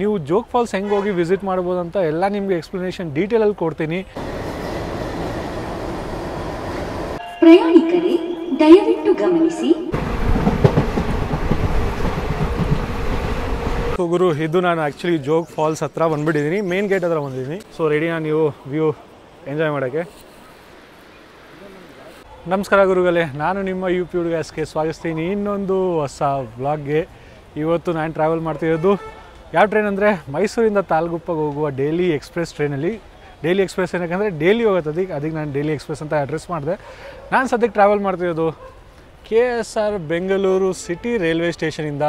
ನೀವು ಜೋಗ್ ಫಾಲ್ಸ್ ಹೆಂಗೆ ಹೋಗಿ ವಿಸಿಟ್ ಮಾಡ್ಬೋದು ಅಂತ ಎಲ್ಲ ನಿಮಗೆ ಎಕ್ಸ್ಪ್ಲನೇಷನ್ ಡೀಟೇಲಲ್ಲಿ ಕೊಡ್ತೀನಿ. ಪ್ರಯಾಣಿಕರೇ ದಯವಿಟ್ಟು ಗಮನಿಸಿ. ಗುರು, ಇದು ನಾನು ಆ್ಯಕ್ಚುಲಿ ಜೋಗ್ ಫಾಲ್ಸ್ ಹತ್ರ ಬಂದುಬಿಟ್ಟಿದ್ದೀನಿ, ಮೇನ್ ಗೇಟ್ ಹತ್ರ ಬಂದಿದ್ದೀನಿ. ಸೊ ರೆಡಿನಾ ನೀವು ವ್ಯೂ ಎಂಜಾಯ್ ಮಾಡೋಕ್ಕೆ? ನಮಸ್ಕಾರ ಗುರುಗಳೇ, ನಾನು ನಿಮ್ಮ ಯೂಟ್ಯೂಬ್ ಗ್ಯಾಸ್ಗೆ ಸ್ವಾಗತಿಸ್ತೀನಿ ಇನ್ನೊಂದು ಹೊಸ ವ್ಲಾಗ್ಗೆ. ಇವತ್ತು ನಾನು ಟ್ರಾವೆಲ್ ಮಾಡ್ತಿರೋದು ಯಾವ ಟ್ರೈನ್ ಅಂದರೆ ಮೈಸೂರಿಂದ ತಾಳಗುಪ್ಪಗೆ ಹೋಗುವ ಡೈಲಿ ಎಕ್ಸ್ಪ್ರೆಸ್ ಟ್ರೈನಲ್ಲಿ. ಡೈಲಿ ಎಕ್ಸ್ಪ್ರೆಸ್ ಏನಕ್ಕೆ ಡೈಲಿ ಹೋಗುತ್ತೆ, ಅದಕ್ಕೆ ನಾನು ಡೈಲಿ ಎಕ್ಸ್ಪ್ರೆಸ್ ಅಂತ ಅಡ್ರೆಸ್ ಮಾಡಿದೆ. ನಾನು ಸದ್ಯಕ್ಕೆ ಟ್ರಾವೆಲ್ ಮಾಡ್ತಿರೋದು KSR ಬೆಂಗಳೂರು ಸಿಟಿ ರೈಲ್ವೆ ಸ್ಟೇಷನಿಂದ.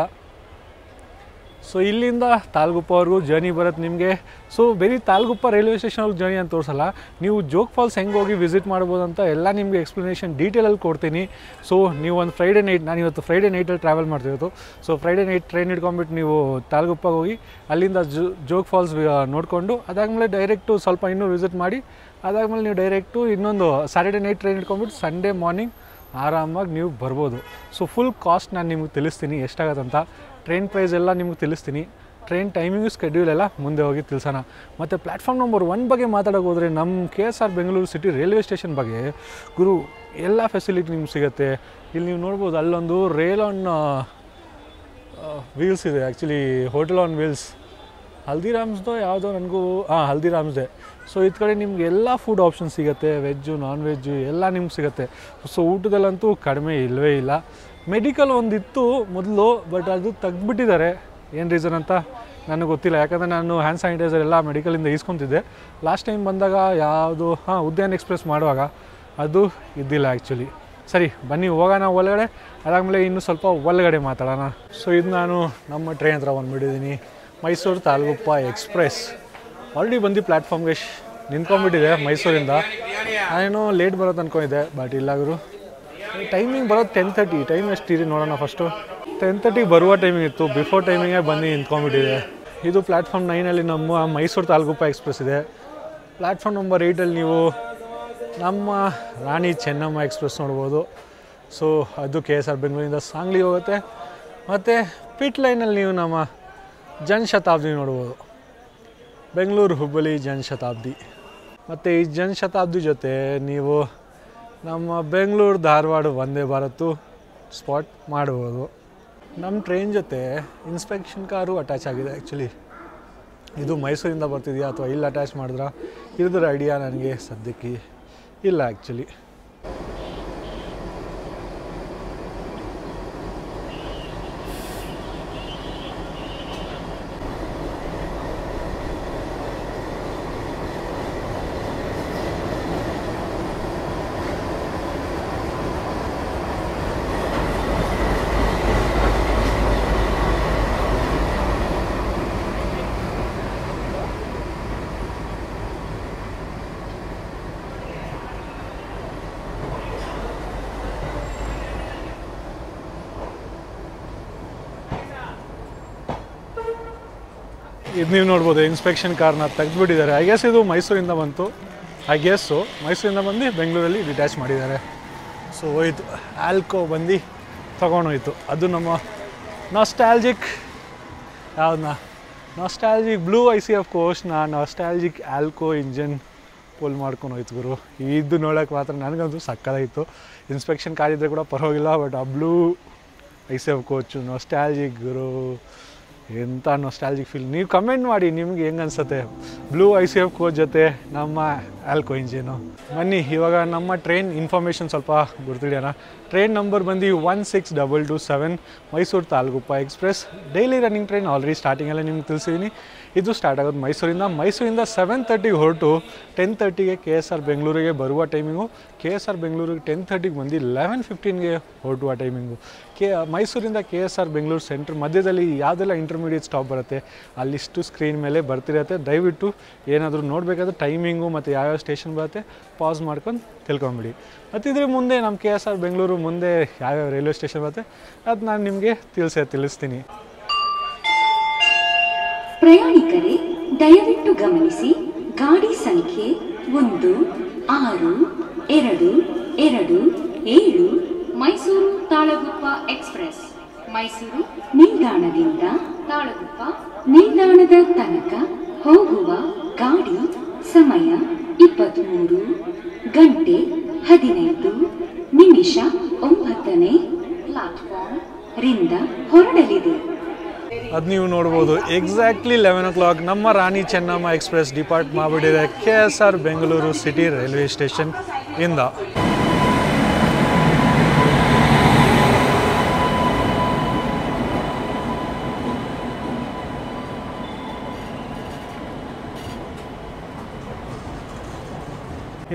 ಸೊ ಇಲ್ಲಿಂದ ತಾಳಗುಪ್ಪವರೆಗೂ ಜರ್ನಿ ಬರುತ್ತೆ ನಿಮಗೆ. ಸೊ ಬರೀ ತಾಳಗುಪ್ಪ ರೈಲ್ವೆ ಸ್ಟೇಷನ್ವರೆಗೂ ಜರ್ನಿ ಅಂತ ತೋರಿಸಲ್ಲ, ನೀವು ಜೋಗ್ ಫಾಲ್ಸ್ ಹೆಂಗೆ ಹೋಗಿ ವಿಸಿಟ್ ಮಾಡ್ಬೋದು ಅಂತ ಎಲ್ಲ ನಿಮಗೆ ಎಕ್ಸ್ಪ್ಲನೇಷನ್ ಡೀಟೇಲಲ್ಲಿ ಕೊಡ್ತೀನಿ. ಸೊ ನೀವು ಒಂದು ಫ್ರೈಡೇ ನೈಟ್, ನಾನು ಇವತ್ತು ಫ್ರೈಡೇ ನೈಟಲ್ಲಿ ಟ್ರಾವೆಲ್ ಮಾಡ್ತಿರೋದು. ಸೊ ಫ್ರೈಡೇ ನೈಟ್ ಟ್ರೈನ್ ಹಿಡ್ಕೊಂಡ್ಬಿಟ್ಟು ನೀವು ತಾಳಗುಪ್ಪಗೆ ಹೋಗಿ ಅಲ್ಲಿಂದ ಜೋಗ್ ಫಾಲ್ಸ್ ನೋಡಿಕೊಂಡು ಅದಾದಮೇಲೆ ಡೈರೆಕ್ಟು ಸ್ವಲ್ಪ ಇನ್ನೂ ವಿಸಿಟ್ ಮಾಡಿ, ಅದಾದಮೇಲೆ ನೀವು ಡೈರೆಕ್ಟು ಇನ್ನೊಂದು ಸ್ಯಾಟರ್ಡೇ ನೈಟ್ ಟ್ರೈನ್ ಹಿಡ್ಕೊಂಡ್ಬಿಟ್ಟು ಸಂಡೇ ಮಾರ್ನಿಂಗ್ ಆರಾಮಾಗಿ ನೀವು ಬರ್ಬೋದು. ಸೊ ಫುಲ್ ಕಾಸ್ಟ್ ನಾನು ನಿಮ್ಗೆ ತಿಳಿಸ್ತೀನಿ ಎಷ್ಟಾಗತ್ತಂತ, ಟ್ರೈನ್ ಪ್ರೈಸ್ ಎಲ್ಲ ನಿಮ್ಗೆ ತಿಳಿಸ್ತೀನಿ. ಟ್ರೈನ್ ಟೈಮಿಂಗು ಸ್ಕೆಡ್ಯೂಲ್ ಎಲ್ಲ ಮುಂದೆ ಹೋಗಿ ತಿಳಿಸೋಣ. ಮತ್ತು ಪ್ಲ್ಯಾಟ್ಫಾರ್ಮ್ ನಂಬರ್ 1 ಬಗ್ಗೆ ಮಾತಾಡೋಕೆ ಹೋದರೆ ನಮ್ಮ KSR Bengaluru city railway station ಬಗ್ಗೆ ಗುರು ಎಲ್ಲ ಫೆಸಿಲಿಟಿ ನಿಮ್ಗೆ ಸಿಗುತ್ತೆ. ಇಲ್ಲಿ ನೀವು ನೋಡ್ಬೋದು, ಅಲ್ಲೊಂದು ರೈಲ್ ಆನ್ ವೀಲ್ಸ್ ಇದೆ, ಆ್ಯಕ್ಚುಲಿ ಹೋಟೆಲ್ ಆನ್ ವೀಲ್ಸ್, ಹಲ್ದಿರಾಮ್ಸ್ದೋ ಯಾವುದೋ ನನಗೂ ಹಲ್ದಿರಾಮ್ಸ್ದೇ. ಸೊ ಇದು ಕಡೆ ನಿಮ್ಗೆ ಎಲ್ಲ ಫುಡ್ ಆಪ್ಷನ್ ಸಿಗುತ್ತೆ, ವೆಜ್ಜು ನಾನ್ ವೆಜ್ಜು ಎಲ್ಲ ನಿಮ್ಗೆ ಸಿಗುತ್ತೆ. ಸೊ ಊಟದಲ್ಲಂತೂ ಕಡಿಮೆ ಇಲ್ಲವೇ ಇಲ್ಲ. ಮೆಡಿಕಲ್ ಒಂದಿತ್ತು ಮೊದಲು, ಬಟ್ ಅದು ತೆಗ್ದುಬಿಟ್ಟಿದ್ದಾರೆ. ಏನು ರೀಸನ್ ಅಂತ ನನಗೆ ಗೊತ್ತಿಲ್ಲ, ಯಾಕಂದರೆ ನಾನು ಹ್ಯಾಂಡ್ ಸ್ಯಾನಿಟೈಸರ್ ಎಲ್ಲ ಮೆಡಿಕಲಿಂದ ಈಸ್ಕೊತಿದ್ದೆ. ಲಾಸ್ಟ್ ಟೈಮ್ ಬಂದಾಗ ಯಾವುದು ಉದ್ಯಾನ ಎಕ್ಸ್ಪ್ರೆಸ್ ಮಾಡುವಾಗ ಅದು ಇದ್ದಿಲ್ಲ ಆ್ಯಕ್ಚುಲಿ. ಸರಿ ಬನ್ನಿ ಹೋಗೋಣ ಒಳಗಡೆ, ಅದಾದಮೇಲೆ ಇನ್ನೂ ಸ್ವಲ್ಪ ಒಳಗಡೆ ಮಾತಾಡೋಣ. ಸೊ ಇದು ನಾನು ನಮ್ಮ ಟ್ರೈನ್ ಹತ್ರ ಬಂದುಬಿಟ್ಟಿದ್ದೀನಿ, ಮೈಸೂರು ತಾಳಗುಪ್ಪ ಎಕ್ಸ್ಪ್ರೆಸ್. ಆಲ್ರೆಡಿ ಬಂದು ಪ್ಲ್ಯಾಟ್ಫಾರ್ಮ್ಗೆ ನಿಂತ್ಕೊಂಡ್ಬಿಟ್ಟಿದೆ ಮೈಸೂರಿಂದ. ನಾನೇನೋ ಲೇಟ್ ಬರೋದು ಅಂದ್ಕೊಂಡಿದ್ದೆ, ಬಟ್ ಇಲ್ಲ ಗುರು, ಟೈಮಿಂಗ್ ಬರೋದು 10:30. ಟೈಮ್ ಎಷ್ಟಿದೆ ನೋಡೋಣ ಫಸ್ಟು. 10:30 ಬರುವ ಟೈಮಿಂಗ್ ಇತ್ತು, ಬಿಫೋರ್ ಟೈಮಿಂಗೇ ಬಂದು ನಿಂತ್ಕೊಂಡ್ಬಿಟ್ಟಿದೆ. ಇದು ಪ್ಲ್ಯಾಟ್ಫಾರ್ಮ್ 9ಅಲ್ಲಿ ನಮ್ಮ ಮೈಸೂರು ತಾಳಗುಪ್ಪ ಎಕ್ಸ್ಪ್ರೆಸ್ ಇದೆ. ಪ್ಲ್ಯಾಟ್ಫಾರ್ಮ್ ನಂಬರ್ 8ಅಲ್ಲಿ ನೀವು ನಮ್ಮ ರಾಣಿ ಚೆನ್ನಮ್ಮ ಎಕ್ಸ್ಪ್ರೆಸ್ ನೋಡ್ಬೋದು. ಸೊ ಅದು KSR ಬೆಂಗಳೂರಿಂದ ಸಾಂಗ್ಲಿ ಹೋಗುತ್ತೆ. ಮತ್ತು ಪಿಟ್ ಲೈನಲ್ಲಿ ನೀವು ನಮ್ಮ ಜನಶತಾಬ್ದಿ ನೋಡ್ಬೋದು, ಬೆಂಗಳೂರು ಹುಬ್ಬಳ್ಳಿ ಜನಶತಾಬ್ದಿ. ಮತ್ತು ಈ ಜನಶತಾಬ್ದಿ ಜೊತೆ ನೀವು ನಮ್ಮ ಬೆಂಗಳೂರು ಧಾರವಾಡ ವಂದೇ ಭಾರತ್ ಸ್ಪಾಟ್ ಮಾಡ್ಬೋದು. ನಮ್ಮ ಟ್ರೈನ್ ಜೊತೆ ಇನ್ಸ್ಪೆಕ್ಷನ್ ಕಾರು ಅಟ್ಯಾಚ್ ಆಗಿದೆ ಆ್ಯಕ್ಚುಲಿ. ಇದು ಮೈಸೂರಿಂದ ಬರ್ತಿದೆಯಾ ಅಥವಾ ಇಲ್ಲಿ ಅಟ್ಯಾಚ್ ಮಾಡಿದ್ರಾ ಇದ್ರ ಐಡಿಯಾ ನನಗೆ ಸದ್ಯಕ್ಕೆ ಇಲ್ಲ ಆ್ಯಕ್ಚುಲಿ. ಇದು ನೀವು ನೋಡ್ಬೋದು, ಇನ್ಸ್ಪೆಕ್ಷನ್ ಕಾರ್ನ ತೆಗೆದುಬಿಟ್ಟಿದ್ದಾರೆ. ಐ ಗೆಸ್ ಇದು ಮೈಸೂರಿಂದ ಬಂತು, ಮೈಸೂರಿಂದ ಬಂದು ಬೆಂಗಳೂರಲ್ಲಿ ಡಿಟ್ಯಾಚ್ ಮಾಡಿದ್ದಾರೆ. ಸೊ ಹೋಯ್ತು, ಆಲ್ಕೋ ಬಂದು ತೊಗೊಂಡೋಯ್ತು. ಅದು ನಮ್ಮ ನಾಸ್ಟಾಲ್ಜಿಕ್ ಬ್ಲೂ ICF ಕೋಚ್ನ ನಾಸ್ಟಾಲ್ಜಿಕ್ ಆಲ್ಕೋ ಇಂಜನ್ ಪುಲ್ ಮಾಡ್ಕೊಂಡು ಹೋಯ್ತು ಗುರು. ಇದು ನೋಡೋಕೆ ಮಾತ್ರ ನನಗಂತೂ ಸಕ್ಕತ್ತಾಯಿತು. ಇನ್ಸ್ಪೆಕ್ಷನ್ ಕಾರ್ ಇದ್ದರೆ ಕೂಡ ಪರವಾಗಿಲ್ಲ, ಬಟ್ ಆ ಬ್ಲೂ ICF ಕೋಚು ನಾಸ್ಟಾಲ್ಜಿಕ್ ಗುರು, ಎಂಥ ನಾಸ್ಟಾಲ್ಜಿಕ್ ಫೀಲ್. ನೀವು ಕಮೆಂಟ್ ಮಾಡಿ ನಿಮ್ಗೆ ಹೆಂಗೆ ಅನಿಸುತ್ತೆ ಬ್ಲೂ ICF ಕೋಚ್ ಜೊತೆ ನಮ್ಮ ಆಲ್ಕೋ ಇಂಜಿನು. ಬನ್ನಿ ಇವಾಗ ನಮ್ಮ ಟ್ರೈನ್ ಇನ್ಫಾರ್ಮೇಷನ್ ಸ್ವಲ್ಪ ಗುರ್ತಿಡಿಯೋಣ. ಟ್ರೈನ್ ನಂಬರ್ ಬಂದು 16227 Mysuru Talaguppa express. Daily running train, already ಸ್ಟಾರ್ಟಿಂಗಲ್ಲೇ ನಿಮ್ಗೆ ತಿಳಿಸಿದ್ದೀನಿ. ಇದು ಸ್ಟಾರ್ಟ್ ಆಗೋದು ಮೈಸೂರಿಂದ 7:30 ಹೊರಟು 10:30ಗೆ KSR ಬೆಂಗಳೂರಿಗೆ ಬರುವ ಟೈಮಿಂಗು. KSR ಬೆಂಗಳೂರಿಗೆ 10:30ಗೆ ಬಂದು 11:15ಗೆ ಹೊರಟುವ ಟೈಮಿಂಗು. ಮೈಸೂರಿಂದ KSR ಬೆಂಗಳೂರು ಸೆಂಟ್ರ್ ಮಧ್ಯದಲ್ಲಿ ಯಾವುದೆಲ್ಲ ಇಂಟರ್ಮೀಡಿಯೇಟ್ ಸ್ಟಾಪ್ ಬರುತ್ತೆ ಅಲ್ಲಿಷ್ಟು ಸ್ಕ್ರೀನ್ ಮೇಲೆ ಬರ್ತಿರತ್ತೆ. ದಯವಿಟ್ಟು ಏನಾದರೂ ನೋಡಬೇಕಾದ್ರೆ ಟೈಮಿಂಗು ಮತ್ತು ಯಾವ್ಯಾವ ಸ್ಟೇಷನ್ ಬರುತ್ತೆ ಪಾಸ್ ಮಾಡ್ಕೊಂಡು ತಿಳ್ಕೊಂಬಿಡಿ. ಮತ್ತು ಇದ್ರ ಮುಂದೆ ನಮ್ಮ KSR ಬೆಂಗಳೂರು ಮುಂದೆ ಯಾವ್ಯಾವ ರೈಲ್ವೆ ಸ್ಟೇಷನ್ ಬರುತ್ತೆ ಅದು ನಾನು ನಿಮಗೆ ತಿಳಿಸ್ತೀನಿ. ಪ್ರಯಾಣಿಕರೇ ದಯವಿಟ್ಟು ಗಮನಿಸಿ, ಗಾಡಿ ಸಂಖ್ಯೆ 1627 ಮೈಸೂರು ತಾಳಗುಪ್ಪ ಎಕ್ಸ್ಪ್ರೆಸ್ ಮೈಸೂರು ನಿಲ್ದಾಣದಿಂದ ತಾಳಗುಪ್ಪ ನಿಲ್ದಾಣದ ತನಕ ಹೋಗುವ ಗಾಡಿ ಸಮಯ 23 ಗಂಟೆ 15 ನಿಮಿಷ 9ನೇ ಪ್ಲಾಟ್ಫಾರ್ಮ್ ರಿಂದ ಹೊರಡಲಿದೆ. ಅದು ನೀವು ನೋಡ್ಬೋದು ಎಕ್ಸಾಕ್ಟ್ಲಿ 11 o'clock ನಮ್ಮ ರಾಣಿ ಚೆನ್ನಮ್ಮ ಎಕ್ಸ್ಪ್ರೆಸ್ ಡಿಪಾರ್ಟ್ ಮಾಡಿಬಿಟ್ಟಿದೆ KSR Bengaluru city railway station ಇಂದ.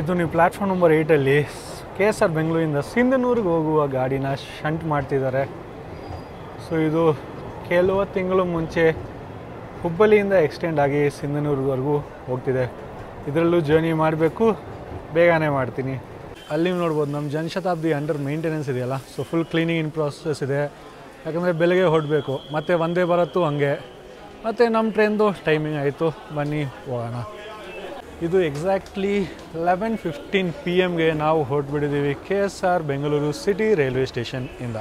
ಇದು ನೀವು ಪ್ಲ್ಯಾಟ್ಫಾರ್ಮ್ ನಂಬರ್ 8ಅಲ್ಲಿ KSR ಬೆಂಗಳೂರಿಂದ ಸಿಂಧನೂರಿಗೆ ಹೋಗುವ ಗಾಡಿನ ಶಂಟ್ ಮಾಡ್ತಿದ್ದಾರೆ. ಸೊ ಇದು ಕೆಲವು ತಿಂಗಳು ಮುಂಚೆ ಹುಬ್ಬಳ್ಳಿಯಿಂದ ಎಕ್ಸ್ಟೆಂಡ್ ಆಗಿ ಸಿಂಧನೂರ್ವರೆಗೂ ಹೋಗ್ತಿದೆ. ಇದರಲ್ಲೂ ಜರ್ನಿ ಮಾಡಬೇಕು, ಬೇಗನೆ ಮಾಡ್ತೀನಿ. ಅಲ್ಲಿ ನೋಡ್ಬೋದು ನಮ್ಮ ಜನಶತಾಬ್ದಿ ಅಂಡರ್ ಮೇಂಟೆನೆನ್ಸ್ ಇದೆಯಲ್ಲ, ಸೊ ಫುಲ್ ಕ್ಲೀನಿಂಗ್ ಇನ್ ಪ್ರಾಸೆಸ್ ಇದೆ. ಯಾಕಂದರೆ ಬೆಳಗ್ಗೆ ಹೊರಡಬೇಕು, ಮತ್ತು ಒಂದೇ ಬರತ್ತು ಹಂಗೆ. ಮತ್ತು ನಮ್ಮ ಟ್ರೈನ್ದು ಟೈಮಿಂಗ್ ಆಯಿತು, ಬನ್ನಿ ಹೋಗೋಣ. ಇದು ಎಕ್ಸಾಕ್ಟ್ಲಿ 11:15 PM ನಾವು ಹೊರಟ್ಬಿಟ್ಟಿದ್ದೀವಿ KSR Bengaluru city railway station ಇಂದ.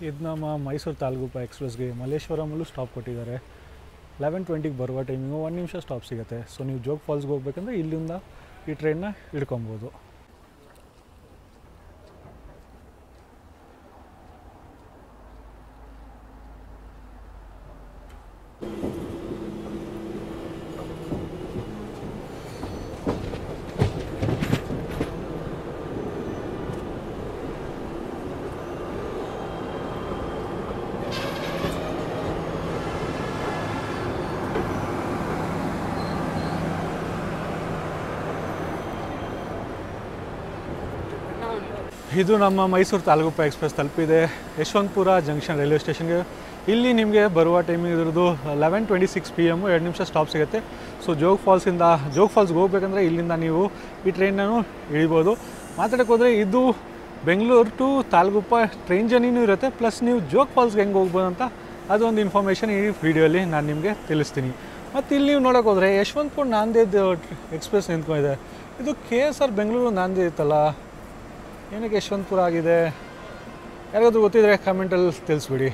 ಇದು ನಮ್ಮ ಮೈಸೂರು ತಾಲೂಕು ಎಕ್ಸ್ಪ್ರೆಸ್ಗೆ ಮಲ್ಲೇಶ್ವರಮಲ್ಲೂ ಸ್ಟಾಪ್ ಕೊಟ್ಟಿದ್ದಾರೆ. 11:20ಗೆ ಬರುವ ಟೈಮಿಂಗು 1 ನಿಮಿಷ ಸ್ಟಾಪ್ ಸಿಗುತ್ತೆ. ಸೊ ನೀವು ಜೋಗ್ ಫಾಲ್ಸ್ಗೆ ಹೋಗ್ಬೇಕಂದ್ರೆ ಇಲ್ಲಿಂದ ಈ ಟ್ರೈನ್ನ ಹಿಡ್ಕೊಬೋದು. ಇದು ನಮ್ಮ ಮೈಸೂರು ತಾಲೂಕು ಎಕ್ಸ್ಪ್ರೆಸ್ ತಲುಪಿದೆ ಯಶವಂತಪುರ ಜಂಕ್ಷನ್ ರೈಲ್ವೆ ಸ್ಟೇಷನ್ಗೆ. ಇಲ್ಲಿ ನಿಮಗೆ ಬರುವ ಟೈಮಿಂಗ್ ಇದ್ರದ್ದು 11:26 PM 2 ನಿಮಿಷ ಸ್ಟಾಪ್ ಸಿಗುತ್ತೆ. ಸೊ ಜೋಗ್ ಫಾಲ್ಸ್ಗೆ ಹೋಗ್ಬೇಕಂದ್ರೆ ಇಲ್ಲಿಂದ ನೀವು ಈ ಟ್ರೈನನ್ನು ಇಳಿಬೋದು. ಮಾತಾಡೋಕೆ ಹೋದರೆ ಇದು ಬೆಂಗಳೂರು ಟು ತಾಲೂಕು ಟ್ರೈನ್ ಜರ್ನಿನೂ ಇರುತ್ತೆ, ಪ್ಲಸ್ ನೀವು ಜೋಗ್ ಫಾಲ್ಸ್ಗೆ ಹೆಂಗೆ ಹೋಗ್ಬೋದು ಅಂತ ಅದೊಂದು ಇನ್ಫಾರ್ಮೇಷನ್ ಈ ವಿಡಿಯೋಲಿ ನಾನು ನಿಮಗೆ ತಿಳಿಸ್ತೀನಿ. ಮತ್ತು ಇಲ್ಲಿ ನೀವು ನೋಡೋಕೆ ಹೋದರೆ ಯಶವಂತಪುರ ನಾಂದೇಡ್ ಎಕ್ಸ್ಪ್ರೆಸ್ ನಿಂತ್ಕೊಂಡಿದೆ. ಇದು KSR ಬೆಂಗಳೂರು ನಾಂದೇಡ್ ಇತ್ತಲ್ಲ, ಏನಕ್ಕೆ ಯಶವಂತಪುರ ಆಗಿದೆ? ಯಾರಿಗಾದ್ರೂ ಗೊತ್ತಿದ್ರೆ ಕಮೆಂಟಲ್ಲಿ ತಿಳಿಸ್ಬಿಡಿ.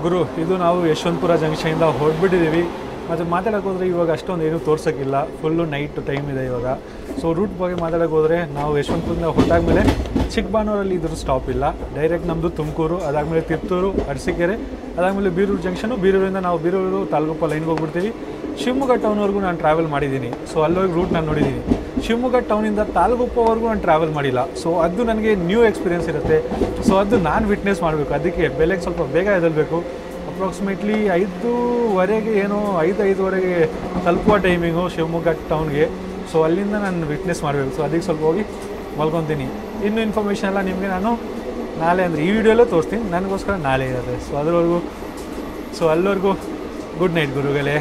ಗುರು, ಇದು ನಾವು ಯಶವಂತಪುರ ಜಂಕ್ಷನಿಂದ ಹೊರಡ್ಬಿಟ್ಟಿದ್ದೀವಿ. ಮತ್ತು ಮಾತಾಡೋಕೆ ಹೋದರೆ ಇವಾಗ ಅಷ್ಟೊಂದು ಏನೂ ತೋರ್ಸೋಕ್ಕಿಲ್ಲ, ಫುಲ್ಲು ನೈಟ್ ಟೈಮ್ ಇದೆ ಇವಾಗ. ಸೊ ರೂಟ್ ಬಗ್ಗೆ ಮಾತಾಡೋಕೆ ಹೋದರೆ ನಾವು ಯಶವಂತಪುರದಿಂದ ಹೊರಟಾದ್ಮೇಲೆ ಚಿಕ್ಕಬಾಣೂರಲ್ಲಿ ಇದ್ರ ಸ್ಟಾಪ್ ಇಲ್ಲ, ಡೈರೆಕ್ಟ್ ನಮ್ಮದು ತುಮಕೂರು, ಅದಾದಮೇಲೆ ತಿಪ್ಟೂರು, ಅರಸೀಕೆರೆ, ಅದಾದಮೇಲೆ ಬೀರೂರು ಜಂಕ್ಷನು. ಬೀರೂರಿಂದ ನಾವು ಬೀರೂರು ತಾಲೂಕು ಲೈನ್ಗೆ ಹೋಗ್ಬಿಡ್ತೀವಿ. ಶಿವಮೊಗ್ಗ ಟೌನ್ವರೆಗೂ ನಾನು ಟ್ರಾವೆಲ್ ಮಾಡಿದ್ದೀನಿ. ಸೊ ಅಲ್ಲೋಗಿ ರೂಟ್ ನಾನು ನೋಡಿದ್ದೀನಿ. ಶಿವಮೊಗ್ಗ ಟೌನಿಂದ ತಾಲೂಕುವರೆಗೂ ನಾನು ಟ್ರಾವೆಲ್ ಮಾಡಿಲ್ಲ. ಸೊ ಅದು ನನಗೆ ನ್ಯೂ ಎಕ್ಸ್ಪೀರಿಯೆನ್ಸ್ ಇರುತ್ತೆ. ಸೊ ಅದು ನಾನು ವಿಟ್ನೆಸ್ ಮಾಡಬೇಕು. ಅದಕ್ಕೆ ಬೆಳಗ್ಗೆ ಸ್ವಲ್ಪ ಬೇಗ ಎದ್ದೇಳಬೇಕು. ಅಪ್ರಾಕ್ಸಿಮೇಟ್ಲಿ 5:15 ಏನೋ 5:05 ತಲುಪುವ ಟೈಮಿಂಗು ಶಿವಮೊಗ್ಗ ಟೌನ್ಗೆ. ಸೊ ಅಲ್ಲಿಂದ ನಾನು ವಿಟ್ನೆಸ್ ಮಾಡಬೇಕು. ಸೊ ಅದಕ್ಕೆ ಸ್ವಲ್ಪ ಹೋಗಿ ಮಲ್ಕೊತೀನಿ. ಇನ್ನೂ ಇನ್ಫಾರ್ಮೇಷನ್ ಎಲ್ಲ ನಿಮಗೆ ನಾನು ನಾಳೆ ಅಂದರೆ ಈ ವಿಡಿಯೋಲ್ಲೇ ತೋರಿಸ್ತೀನಿ. ನನಗೋಸ್ಕರ ನಾಳೆ ಇರುತ್ತೆ. ಸೊ ಅದರವರೆಗೂ ಅಲ್ಲಿವರೆಗೂ ಗುಡ್ ನೈಟ್ ಗುರುಗಳೇ.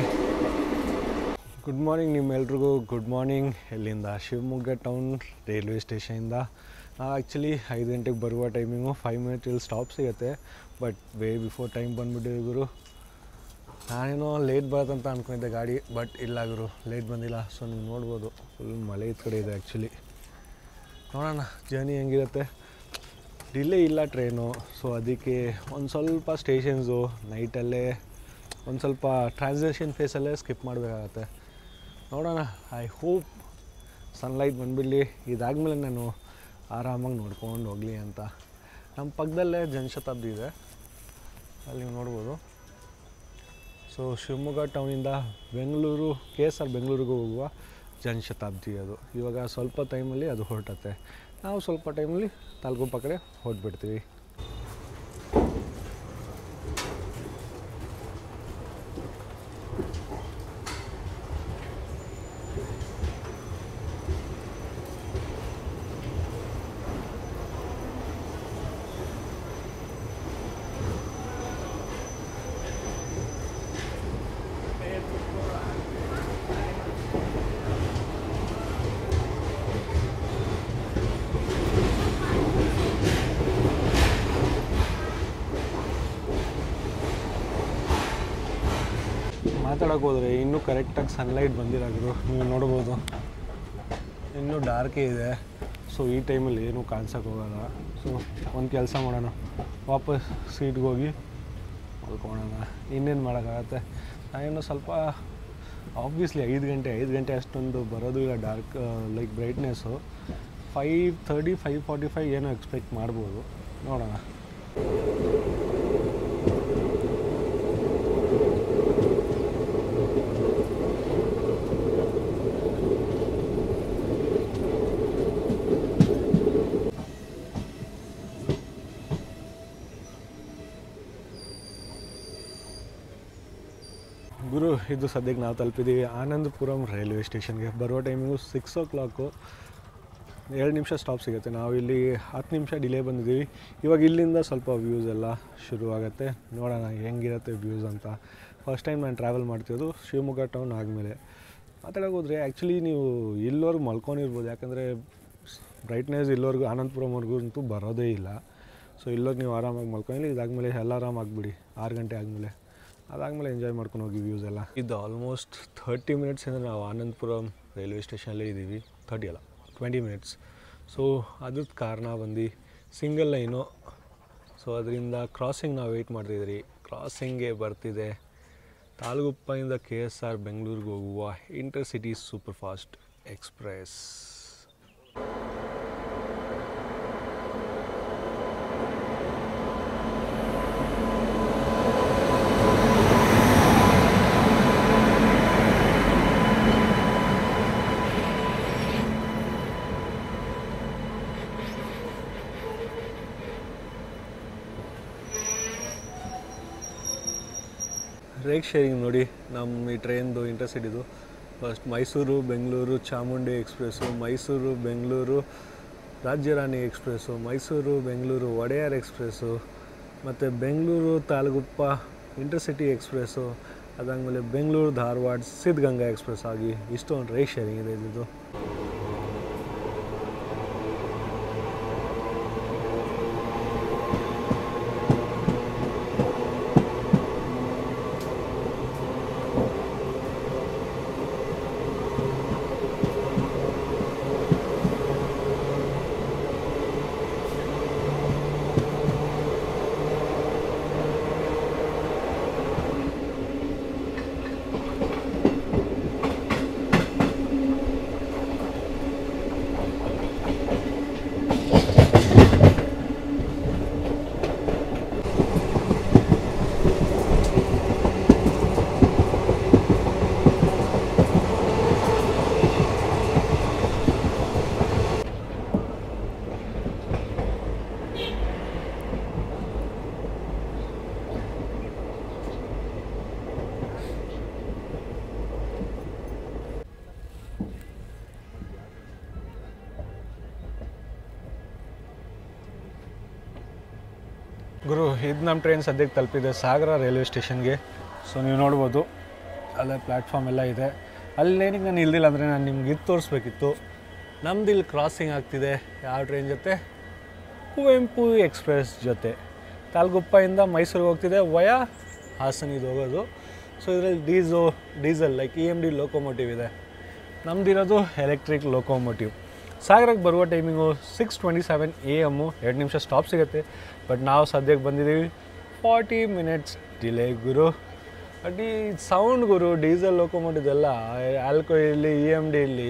ಗುಡ್ ಮಾರ್ನಿಂಗ್ ನಿಮ್ಮೆಲ್ರಿಗೂ. Good morning. ಎಲ್ಲಿಂದ? ಶಿವಮೊಗ್ಗ ಟೌನ್ ರೈಲ್ವೆ ಸ್ಟೇಷನಿಂದ. ನಾವು ಆ್ಯಕ್ಚುಲಿ 5 ಗಂಟೆಗೆ ಬರುವ ಟೈಮಿಂಗು 5 ಮಿನಿಟ್ ಇಲ್ಲಿ ಸ್ಟಾಪ್ ಸಿಗುತ್ತೆ. ಬಟ್ ವೇ ಬಿಫೋರ್ ಟೈಮ್ ಬಂದುಬಿಟ್ಟಿದೆ ಗುರು. ನಾನೇನೋ ಲೇಟ್ ಬರುತ್ತಂತ ಅಂದ್ಕೊಂಡಿದ್ದೆ ಗಾಡಿ, ಬಟ್ ಇಲ್ಲ ಗುರು, ಲೇಟ್ ಬಂದಿಲ್ಲ. ಸೊ ನೀವು ನೋಡ್ಬೋದು ಫುಲ್ ಮಳೆ ಈ ಕಡೆ ಇದೆ ಆ್ಯಕ್ಚುಲಿ. ನೋಡೋಣ ಜರ್ನಿ ಹೆಂಗಿರುತ್ತೆ. ಡಿಲೇ ಇಲ್ಲ ಟ್ರೈನು. ಸೊ ಅದಕ್ಕೆ ಒಂದು ಸ್ವಲ್ಪ ಸ್ಟೇಷನ್ಸು ನೈಟಲ್ಲೇ ಒಂದು ಸ್ವಲ್ಪ ಟ್ರಾನ್ಸಿಷನ್ ಫೇಸಲ್ಲೇ ಸ್ಕಿಪ್ ಮಾಡಬೇಕಾಗತ್ತೆ. ನೋಡೋಣ. ಐ ಹೋಪ್ ಸನ್ಲೈಟ್ ಬಂದುಬಿಡಲಿ, ಇದಾದಮೇಲೆ ನಾನು ಆರಾಮಾಗಿ ನೋಡ್ಕೊಂಡು ಹೋಗಲಿ ಅಂತ. ನಮ್ಮ ಪಕ್ಕದಲ್ಲೇ ಜನಶತಾಬ್ದಿ ಇದೆ, ಅಲ್ಲಿ ನೀವು ನೋಡ್ಬೋದು. ಸೊ ಶಿವಮೊಗ್ಗ ಟೌನಿಂದ ಬೆಂಗಳೂರು KSR ಬೆಂಗಳೂರಿಗೆ ಹೋಗುವ ಜನಶತಾಬ್ದಿ ಅದು. ಇವಾಗ ಸ್ವಲ್ಪ ಟೈಮಲ್ಲಿ ಅದು ಹೊರಟತ್ತೆ. ನಾವು ಸ್ವಲ್ಪ ಟೈಮಲ್ಲಿ ತಾಲಗುಪ್ಪ ಕಡೆ ಹೊರಟ್ಬಿಡ್ತೀವಿ. ಮಾತಾಡೋಕೆ ಹೋದರೆ ಇನ್ನೂ ಕರೆಕ್ಟಾಗಿ ಸನ್ಲೈಟ್ ಬಂದಿರೋದು ನೀವು ನೋಡ್ಬೋದು, ಇನ್ನೂ ಡಾರ್ಕೇ ಇದೆ. ಸೊ ಈ ಟೈಮಲ್ಲಿ ಏನೂ ಕಾಣಿಸೋಕೆ ಹೋಗಲ್ಲ. ಸೊ ಒಂದು ಕೆಲಸ ಮಾಡೋಣ, ವಾಪಸ್ ಸೀಟ್ಗೆ ಹೋಗಿ ಮಲ್ಕೊಳ್ಳೋಣ. ಇನ್ನೇನು ಮಾಡೋಕ್ಕಾಗತ್ತೆ. ನಾನೇನು ಸ್ವಲ್ಪ ಆಬ್ವಿಯಸ್ಲಿ 5 ಗಂಟೆ ಅಷ್ಟೊಂದು ಬರೋದು ಇಲ್ಲ ಡಾರ್ಕ್ ಲೈಕ್ ಬ್ರೈಟ್ನೆಸ್ಸು. 5:30 5:45 ಏನೋ ಎಕ್ಸ್ಪೆಕ್ಟ್ ಮಾಡ್ಬೋದು, ನೋಡೋಣ. ಗುರು, ಇದು ಸದ್ಯಕ್ಕೆ ನಾವು ತಲುಪಿದ್ದೀವಿ ಆನಂದಪುರಂ ರೈಲ್ವೆ ಸ್ಟೇಷನ್ಗೆ. ಬರೋ ಟೈಮಿಂಗು 6 o'clock. 2 ನಿಮಿಷ ಸ್ಟಾಪ್ ಸಿಗುತ್ತೆ. ನಾವು ಇಲ್ಲಿ 10 ನಿಮಿಷ ಡಿಲೇ ಬಂದಿದ್ದೀವಿ. ಇವಾಗ ಇಲ್ಲಿಂದ ಸ್ವಲ್ಪ ವ್ಯೂಸ್ ಎಲ್ಲ ಶುರುವಾಗುತ್ತೆ. ನೋಡೋಣ ಹೆಂಗಿರುತ್ತೆ ವ್ಯೂಸ್ ಅಂತ. ಫಸ್ಟ್ ಟೈಮ್ ನಾನು ಟ್ರಾವೆಲ್ ಮಾಡ್ತಿರೋದು ಶಿವಮೊಗ್ಗ ಟೌನ್ ಆದಮೇಲೆ. ಮಾತಾಡೋಕೆ ಹೋದರೆ ಆ್ಯಕ್ಚುಲಿ ನೀವು ಇಲ್ಲಿವರೆಗೂ ಮಲ್ಕೊಂಡಿರ್ಬೋದು, ಯಾಕಂದರೆ ಬ್ರೈಟ್ನೆಸ್ ಇಲ್ಲಿವರೆಗೂ ಆನಂದಪುರಮ್ವರೆಗೂ ಅಂತೂ ಬರೋದೇ ಇಲ್ಲ. ಸೊ ಇಲ್ಲೋಗಿ ನೀವು ಆರಾಮಾಗಿ ಮಲ್ಕೊಂಡಿಲ್ಲ. ಇದಾದಮೇಲೆ ಎಲ್ಲ ಆರಾಮಾಗಿಬಿಡಿ 6 ಗಂಟೆ ಆದಮೇಲೆ. ಅದಾದಮೇಲೆ ಎಂಜಾಯ್ ಮಾಡ್ಕೊಂಡು ಹೋಗಿ ವ್ಯೂಸ್ ಎಲ್ಲ. ಇದು ಆಲ್ಮೋಸ್ಟ್ 30 ಮಿನಿಟ್ಸ್ ಅಂದರೆ ನಾವು ಆನಂದಪುರಂ ರೈಲ್ವೆ ಸ್ಟೇಷನಲ್ಲೇ ಇದ್ದೀವಿ. 20 ಮಿನಿಟ್ಸ್. ಸೊ ಅದ್ರದ್ದು ಕಾರಣ ಬಂದು ಸಿಂಗಲ್ ಲೈನು. ಸೊ ಅದರಿಂದ ಕ್ರಾಸಿಂಗ್ ನಾವು ವೆಯ್ಟ್ ಮಾಡ್ತಿದ್ದೀರಿ. ಕ್ರಾಸಿಂಗ್ಗೆ ಬರ್ತಿದೆ ತಾಳಗುಪ್ಪದಿಂದ KSR ಬೆಂಗಳೂರಿಗೆ ಹೋಗುವ intercity super fast express. Rake sharing ನೋಡಿ ನಮ್ಮ ಈ ಟ್ರೈನ್ದು ಇಂಟರ್ಸಿಟಿದು. First Mysuru Bengaluru Chamundi express, Mysuru Bengaluru Rajyarani express, Mysuru Bengaluru Wodeyar express, ಮತ್ತು ಬೆಂಗಳೂರು ತಾಳಗುಪ್ಪ ಇಂಟರ್ಸಿಟಿ ಎಕ್ಸ್ಪ್ರೆಸ್ಸು, ಅದಾದಮೇಲೆ ಬೆಂಗಳೂರು ಧಾರವಾಡ ಸಿದ್ಧಗಂಗಾ ಎಕ್ಸ್ಪ್ರೆಸ್ ಆಗಿ ಇಷ್ಟೊಂದು ರೇಕ್ ಶೇರಿಂಗ್ ಇದೆ ಇದು. ಗುರು, ಇದು ನಮ್ಮ ಟ್ರೈನ್ ಸದ್ಯಕ್ಕೆ ತಲುಪಿದೆ ಸಾಗರ ರೈಲ್ವೆ ಸ್ಟೇಷನ್ಗೆ. ಸೊ ನೀವು ನೋಡ್ಬೋದು ಅಲ್ಲೇ ಪ್ಲ್ಯಾಟ್ಫಾರ್ಮ್ ಎಲ್ಲ ಇದೆ. ಅಲ್ಲೇನಿಗೆ ನಾನು ಇಲ್ದಿಲ್ಲ ಅಂದರೆ ನಾನು ನಿಮ್ಗೆ ಇದು ತೋರಿಸ್ಬೇಕಿತ್ತು. ನಮ್ದು ಇಲ್ಲಿ ಕ್ರಾಸಿಂಗ್ ಆಗ್ತಿದೆ ಯಾವ ಟ್ರೈನ್ ಜೊತೆ? ಕುವೆಂಪು ಎಕ್ಸ್ಪ್ರೆಸ್ ಜೊತೆ. ತಾಳಗುಪ್ಪದಿಂದ ಮೈಸೂರಿಗೆ ಹೋಗ್ತಿದೆ ವಯಾ ಹಾಸನ ಇದು ಹೋಗೋದು. ಸೊ ಇದರಲ್ಲಿ ಡೀಸೆಲ್ ಲೈಕ್ EMD ಲೋಕೋಮೋಟಿವ್ ಇದೆ. ನಮ್ದಿರೋದು ಎಲೆಕ್ಟ್ರಿಕ್ ಲೋಕೋಮೋಟಿವ್. ಸಾಗರಕ್ಕೆ ಬರುವ ಟೈಮಿಂಗು 6:27 AM. 2 ನಿಮಿಷ ಸ್ಟಾಪ್ ಸಿಗುತ್ತೆ. ಬಟ್ ನಾವು ಸದ್ಯಕ್ಕೆ ಬಂದಿದ್ದೀವಿ 40 ಮಿನಿಟ್ಸ್ ಡಿಲೇ ಗುರು. ಬಟ್ ಈ ಸೌಂಡ್ ಗುರು, ಡೀಸೆಲ್ ಲೋಕೋಮೋಟಿವ್ ಎಲ್ಲ ಆಲ್ಕೋ ಇರಲಿ EMD ಇರಲಿ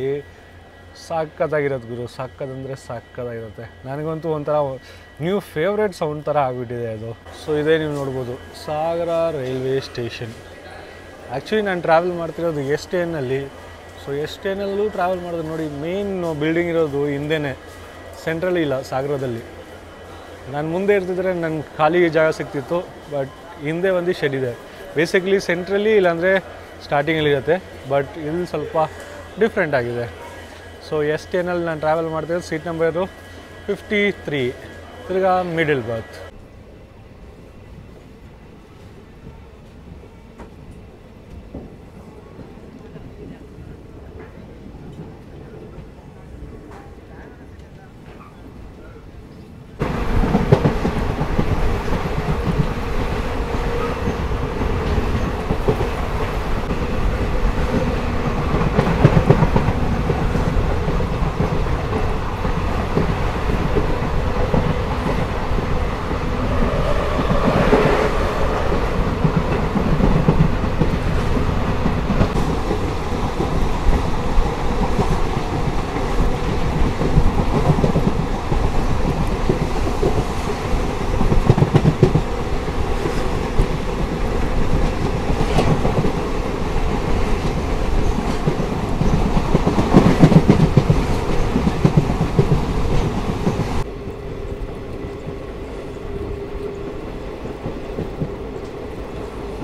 ಸಕ್ಕತ್ತಾಗಿರೋದು ಗುರು, ಸಕ್ಕದಂದರೆ ಸಕ್ಕತ್ತಾಗಿರುತ್ತೆ. ನನಗಂತೂ ಒಂಥರ ನ್ಯೂ ಫೇವ್ರೇಟ್ ಸೌಂಡ್ ಥರ ಆಗಿಬಿಟ್ಟಿದೆ ಅದು. ಸೊ ಇದೇ ನೀವು ನೋಡ್ಬೋದು ಸಾಗರ ರೈಲ್ವೆ ಸ್ಟೇಷನ್. ಆ್ಯಕ್ಚುಲಿ ನಾನು ಟ್ರಾವೆಲ್ ಮಾಡ್ತಿರೋದು STNಲ್ಲಿ. ಸೊ STNಲ್ಲೂ ಟ್ರಾವೆಲ್ ಮಾಡೋದು ನೋಡಿ, ಮೇನ್ ಬಿಲ್ಡಿಂಗ್ ಇರೋದು ಹಿಂದೆನೇ, ಸೆಂಟ್ರಲ್ಲಿ ಇಲ್ಲ ಸಾಗರದಲ್ಲಿ. ನಾನು ಮುಂದೆ ಇರ್ತಿದ್ರೆ ನನ್ನ ಖಾಲಿ ಜಾಗ ಸಿಗ್ತಿತ್ತು, ಬಟ್ ಹಿಂದೆ ಒಂದು ಶೆಡ್ ಇದೆ. ಬೇಸಿಕಲಿ ಸೆಂಟ್ರಲ್ಲಿ ಇಲ್ಲಾಂದರೆ ಸ್ಟಾರ್ಟಿಂಗಲ್ಲಿ ಇರುತ್ತೆ, ಬಟ್ ಇಲ್ಲಿ ಸ್ವಲ್ಪ ಡಿಫ್ರೆಂಟ್ ಆಗಿದೆ. ಸೊ STNಲ್ಲಿ ನಾನು ಟ್ರಾವೆಲ್ ಮಾಡ್ತಿರೋದು ಸೀಟ್ ನಂಬರು 53, ತಿರ್ಗಾ ಮಿಡಲ್ ಬರ್ತ್.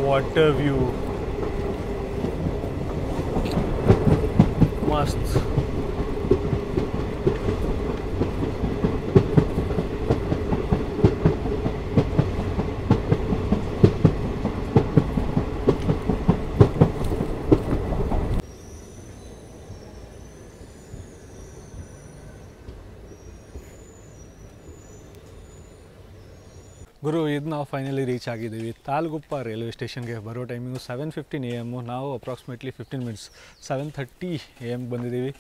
ವಾಟರ್ ವ್ಯೂ ಮಸ್ತ್. ಗುರು, ಇದು ನಾವು ಫೈನಲಿ ರೀಚ್ ಆಗಿದ್ದೀವಿ ತಾಳಗುಪ್ಪ ರೈಲ್ವೆ ಸ್ಟೇಷನ್ಗೆ. ಬರೋ ಟೈಮಿಂಗು 7:15 AM. ನಾವು ಅಪ್ರಾಕ್ಸಿಮೇಟ್ಲಿ 15 ಮಿನಿಟ್ಸ್ 7:30 AM ಬಂದಿದ್ದೀವಿ.